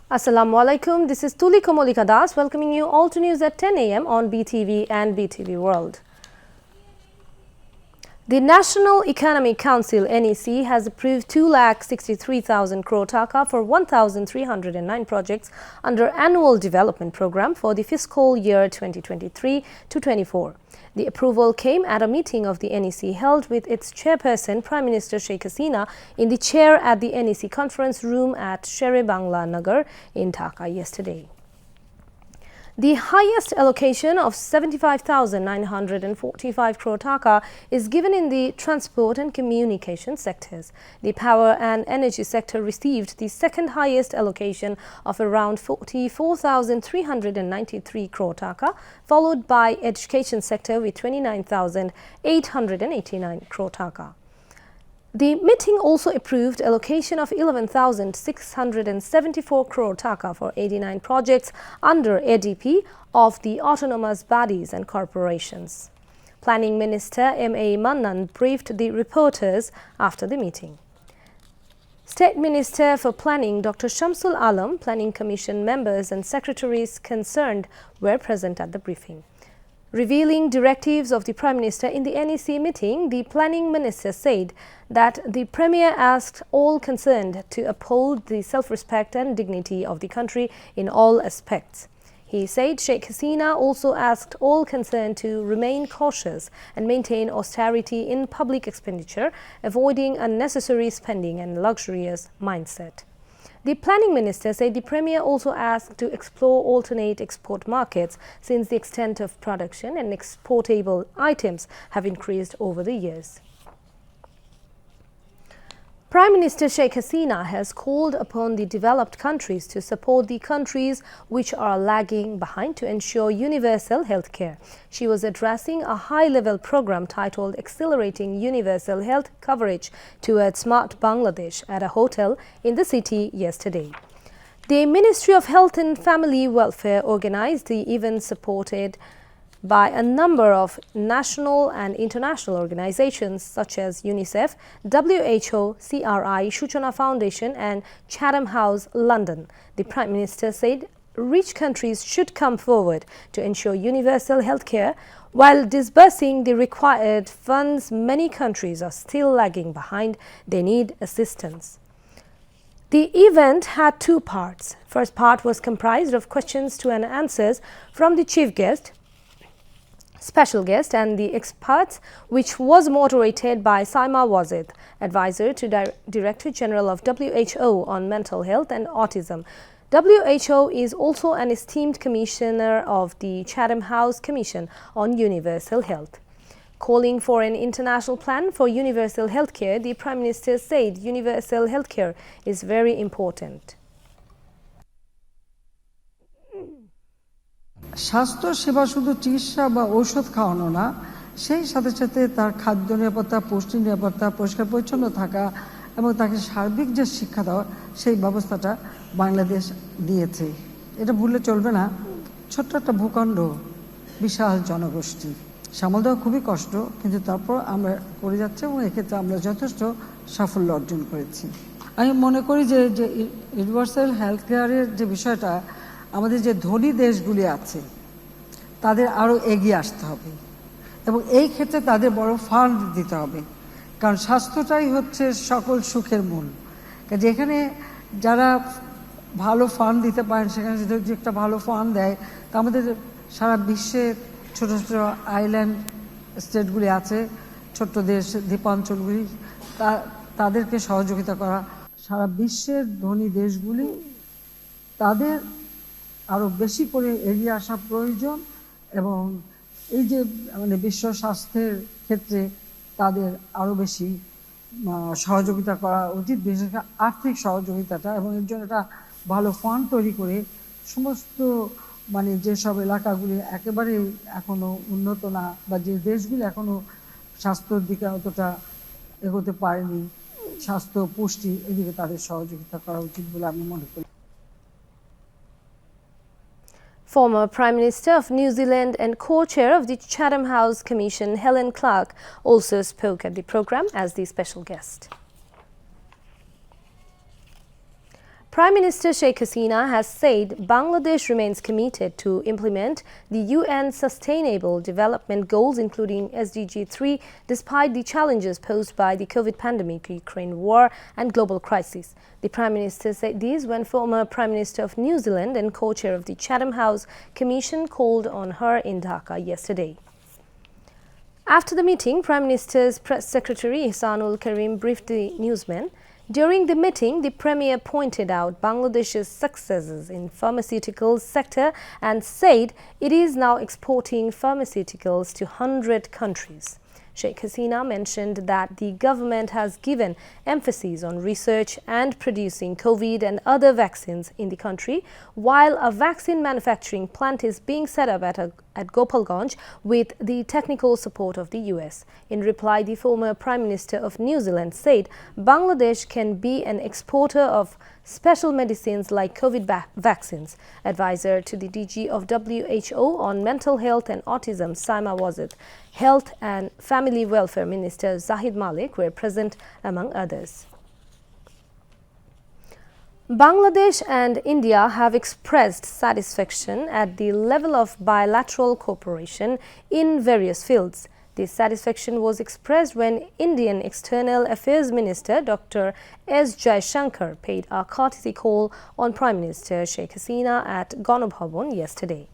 Assalamu alaikum. This is Tuli Komolika Das welcoming you all to news at 10 a.m. on BTV and BTV World. The National Economic Council NEC has approved 2,63,000 crore taka for 1,309 projects under Annual Development Programme for the fiscal year 2023 to 24. The approval came at a meeting of the NEC held with its chairperson Prime Minister Sheikh Hasina in the chair at the NEC conference room at Sher-e-Bangla Nagar in Dhaka yesterday. The highest allocation of 75,945 crore taka is given in the transport and communication sectors. The power and energy sector received the second highest allocation of around 44,393 crore taka, followed by education sector with 29,889 crore taka. The meeting also approved allocation of 11,674 crore taka for 89 projects under ADP of the autonomous bodies and corporations. Planning Minister M.A. Mannan briefed the reporters after the meeting. State Minister for Planning Dr. Shamsul Alam, Planning Commission members and secretaries concerned were present at the briefing. Revealing directives of the Prime Minister in the NEC meeting, the Planning Minister said that the Premier asked all concerned to uphold the self-respect and dignity of the country in all aspects. He said Sheikh Hasina also asked all concerned to remain cautious and maintain austerity in public expenditure, avoiding unnecessary spending and luxurious mindset. The Planning Minister said the Premier also asked to explore alternate export markets since the extent of production and exportable items have increased over the years. Prime Minister Sheikh Hasina has called upon the developed countries to support the countries which are lagging behind to ensure universal health care. She was addressing a high-level program titled Accelerating Universal Health Coverage Towards Smart Bangladesh at a hotel in the city yesterday. The Ministry of Health and Family Welfare organized the event supported by a number of national and international organizations such as UNICEF, WHO, CRI, Shuchana Foundation and Chatham House, London. The Prime Minister said rich countries should come forward to ensure universal health care. While disbursing the required funds, many countries are still lagging behind. They need assistance. The event had two parts. First part was comprised of questions to and answers from the chief guest, special guest and the experts, which was moderated by Saima Wazid, advisor to Director General of WHO on mental health and autism. WHO is also an esteemed commissioner of the Chatham House Commission on Universal Health. Calling for an international plan for universal healthcare, the Prime Minister said universal healthcare is very important. স্বাস্থ্য সেবা শুধু চিকিৎসা বা ঔষধ খাওয়ানো না, সেই সাথে সাথে তার খাদ্য নিরাপত্তা, পুষ্টি নিরাপত্তা, পরিষ্কার পরিচ্ছন্ন থাকা এবং তাকে সার্বিক যে শিক্ষা দেওয়া, সেই ব্যবস্থাটা বাংলাদেশ দিয়েছে। এটা ভুললে চলবে না। ছোট্ট একটা ভূখণ্ড, বিশাল জনগোষ্ঠী, সামাল দেওয়া খুবই কষ্ট, কিন্তু তারপর আমরা করে যাচ্ছি এবং এক্ষেত্রে আমরা যথেষ্ট সাফল্য অর্জন করেছি। আমি মনে করি যে ইউনিভার্সাল হেলথ কেয়ারের যে বিষয়টা, আমাদের যে ধনী দেশগুলি আছে তাদের আরও এগিয়ে আসতে হবে এবং এই ক্ষেত্রে তাদের বড় ফান্ড দিতে হবে, কারণ স্বাস্থ্যটাই হচ্ছে সকল সুখের মূল। যেখানে যারা ভালো ফান্ড দিতে পারেন, সেখানে যদি একটা ভালো ফান্ড দেয়, তা আমাদের সারা বিশ্বে ছোট ছোট আইল্যান্ড স্টেটগুলি আছে, ছোট্ট দেশ দ্বীপাঞ্চলগুলি, তাদেরকে সহযোগিতা করা। সারা বিশ্বের ধনী দেশগুলি তাদের আরো বেশি করে এগিয়ে আসা প্রয়োজন এবং এই যে মানে বিশ্ব স্বাস্থ্যের ক্ষেত্রে তাদের আরো বেশি সহযোগিতা করা উচিত, বিশেষ করে আর্থিক সহযোগিতাটা, এবং এর জন্য একটা ভালো ফান্ড তৈরি করে সমস্ত মানে যেসব এলাকাগুলি একেবারে এখনো উন্নত না বা যে দেশগুলি এখনো স্বাস্থ্যের দিকে অতটা এগোতে পারেনি, স্বাস্থ্য পুষ্টি এদিকে তাদের সহযোগিতা করা উচিত বলে আমি মনে করি। Former Prime Minister of New Zealand and co-chair of the Chatham House Commission, Helen Clark, also spoke at the program as the special guest. Prime Minister Sheikh Hasina has said Bangladesh remains committed to implement the UN Sustainable Development Goals, including SDG 3, despite the challenges posed by the COVID pandemic, Ukraine war and global crisis. The Prime Minister said this when former Prime Minister of New Zealand and co-chair of the Chatham House Commission called on her in Dhaka yesterday. After the meeting, Prime Minister's Press Secretary Ihsanul Karim briefed the newsmen. During the meeting, the Premier pointed out Bangladesh's successes in pharmaceuticals sector and said it is now exporting pharmaceuticals to 100 countries. Sheikh Hasina mentioned that the government has given emphasis on research and producing COVID and other vaccines in the country, while a vaccine manufacturing plant is being set up at Gopalganj with the technical support of the US. In reply, the former Prime Minister of New Zealand said Bangladesh can be an exporter of special medicines like COVID vaccines. Advisor to the DG of WHO on mental health and autism, Saima Wazid, Health and Family Welfare Minister Zahid Malik were present among others. Bangladesh and India have expressed satisfaction at the level of bilateral cooperation in various fields. This satisfaction was expressed when Indian External Affairs Minister Dr. S. Jaishankar paid a courtesy call on Prime Minister Sheikh Hasina at Ganabhavan yesterday.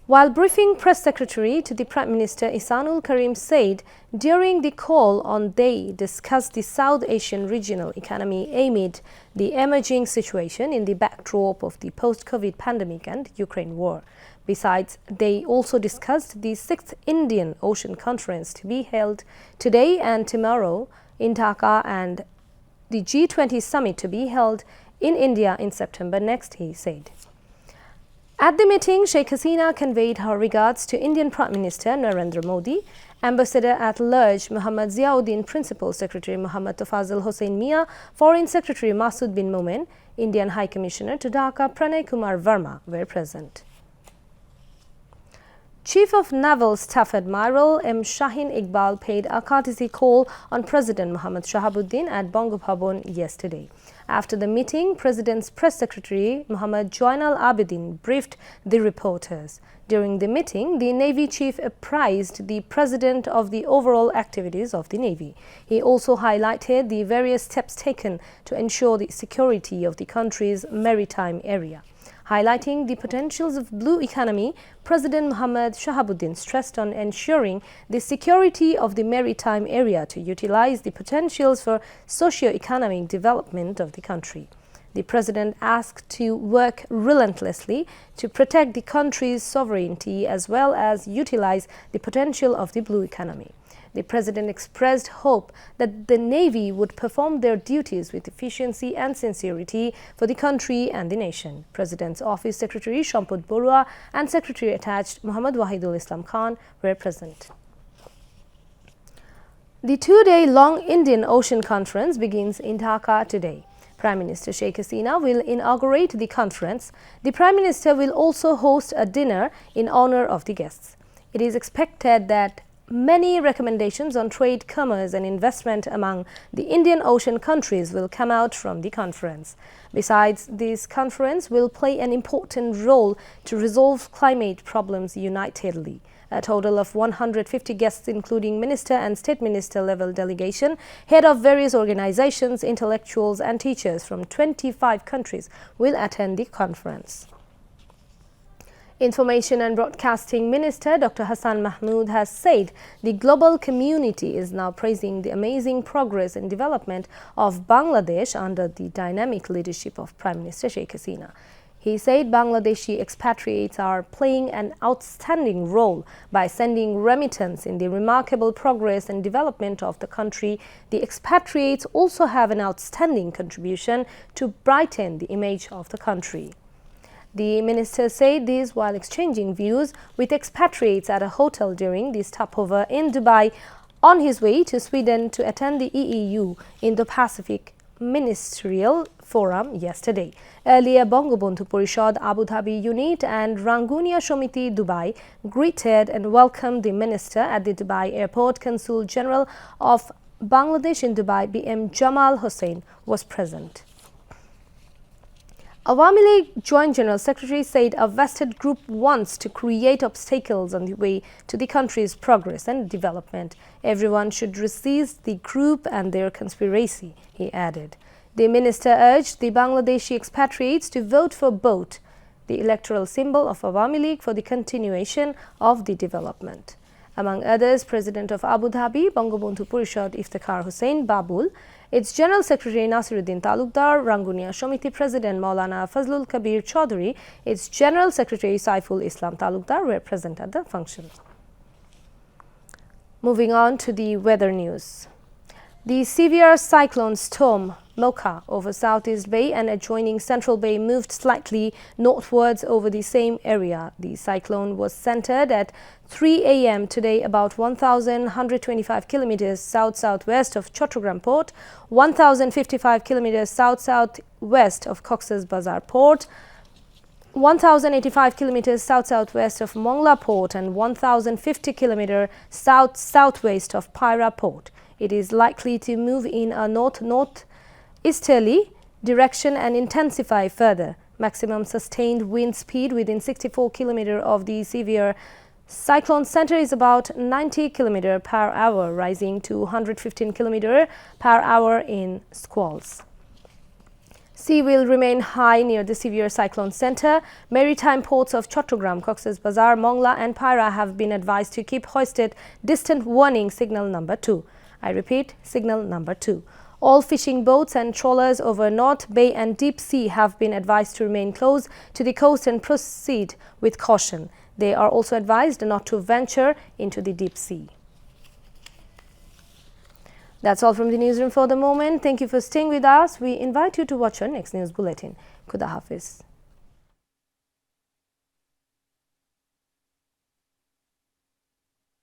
While briefing Press Secretary to the Prime Minister, Ihsanul Karim said during the call they discussed the South Asian regional economy amid the emerging situation in the backdrop of the post-COVID pandemic and Ukraine war. Besides, they also discussed the 6th Indian Ocean Conference to be held today and tomorrow in Dhaka and the G20 summit to be held in India in September next, he said. At the meeting, Sheikh Hasina conveyed her regards to Indian Prime Minister Narendra Modi, Ambassador at Large Muhammad Ziauddin, Principal Secretary Muhammad Tafazil Hossain Mia, Foreign Secretary Masood bin Momen, Indian High Commissioner to Dhaka Pranay Kumar Verma were present. Chief of Naval Staff Admiral M. Shaheen Iqbal paid a courtesy call on President Mohammad Shahabuddin at Bangabhavan yesterday. After the meeting, President's Press Secretary Muhammad Joinal Abidin briefed the reporters. During the meeting, the Navy Chief apprised the President of the overall activities of the Navy. He also highlighted the various steps taken to ensure the security of the country's maritime area. Highlighting the potentials of blue economy, President Mohammad Shahabuddin stressed on ensuring the security of the maritime area to utilize the potentials for socio-economic development of the country. The President asked to work relentlessly to protect the country's sovereignty as well as utilize the potential of the blue economy. The President expressed hope that the Navy would perform their duties with efficiency and sincerity for the country and the nation. President's Office Secretary Shamput Borua and Secretary Attached Muhammad Wahidul Islam Khan were present. The two-day-long Indian Ocean Conference begins in Dhaka today. Prime Minister Sheikh Hasina will inaugurate the conference. The Prime Minister will also host a dinner in honor of the guests. It is expected that many recommendations on trade, commerce and investment among the Indian Ocean countries will come out from the conference. Besides, this conference will play an important role to resolve climate problems unitedly. A total of 150 guests, including minister and state minister level delegation, head of various organizations, intellectuals and teachers from 25 countries will attend the conference. Information and Broadcasting Minister Dr. Hassan Mahmood has said the global community is now praising the amazing progress and development of Bangladesh under the dynamic leadership of Prime Minister Sheikh Hasina. He said Bangladeshi expatriates are playing an outstanding role by sending remittance in the remarkable progress and development of the country. The expatriates also have an outstanding contribution to brighten the image of the country. The minister said this while exchanging views with expatriates at a hotel during the stopover in Dubai on his way to Sweden to attend the EEU Indo-Pacific Ministerial Forum yesterday. Earlier, Bangabandhu Parishad Abu Dhabi Unit and Rangunia Shomiti Dubai greeted and welcomed the minister at the Dubai Airport. Consul General of Bangladesh in Dubai, BM Jamal Hossain, was present. Awami League Joint General Secretary said a vested group wants to create obstacles on the way to the country's progress and development. Everyone should resist the group and their conspiracy, he added. The minister urged the Bangladeshi expatriates to vote for both, the electoral symbol of Awami League, for the continuation of the development. Among others, President of Abu Dhabi, Bangabandhu Parishad Iftikhar Hussain Babul, its General Secretary Nasiruddin Talukdar, Rangunia Shomiti President Maulana Fazlul Kabir Chaudhary, its General Secretary Saiful Islam Talukdar were present at the function. Moving on to the weather news. The severe cyclone storm Mocha over Southeast Bay and adjoining Central Bay moved slightly northwards over the same area. The cyclone was centered at 3 a.m. today about 1,125 kilometers south-southwest of Chattogram Port, 1,055 kilometers south-southwest of Cox's Bazar Port, 1,085 kilometers south-southwest of Mongla Port and 1,050 kilometers south-southwest of Paira Port. It is likely to move in a north-northeasterly direction and intensify further. Maximum sustained wind speed within 64 km of the severe cyclone center is about 90 km per hour, rising to 115 km per hour in squalls. Sea will remain high near the severe cyclone center. Maritime ports of Chattogram, Cox's Bazar, Mongla and Paira have been advised to keep hoisted distant warning signal number 2. I repeat, signal number 2. All fishing boats and trawlers over North Bay and Deep Sea have been advised to remain close to the coast and proceed with caution. They are also advised not to venture into the deep sea. That's all from the newsroom for the moment. Thank you for staying with us. We invite you to watch our next news bulletin. Khuda Hafiz.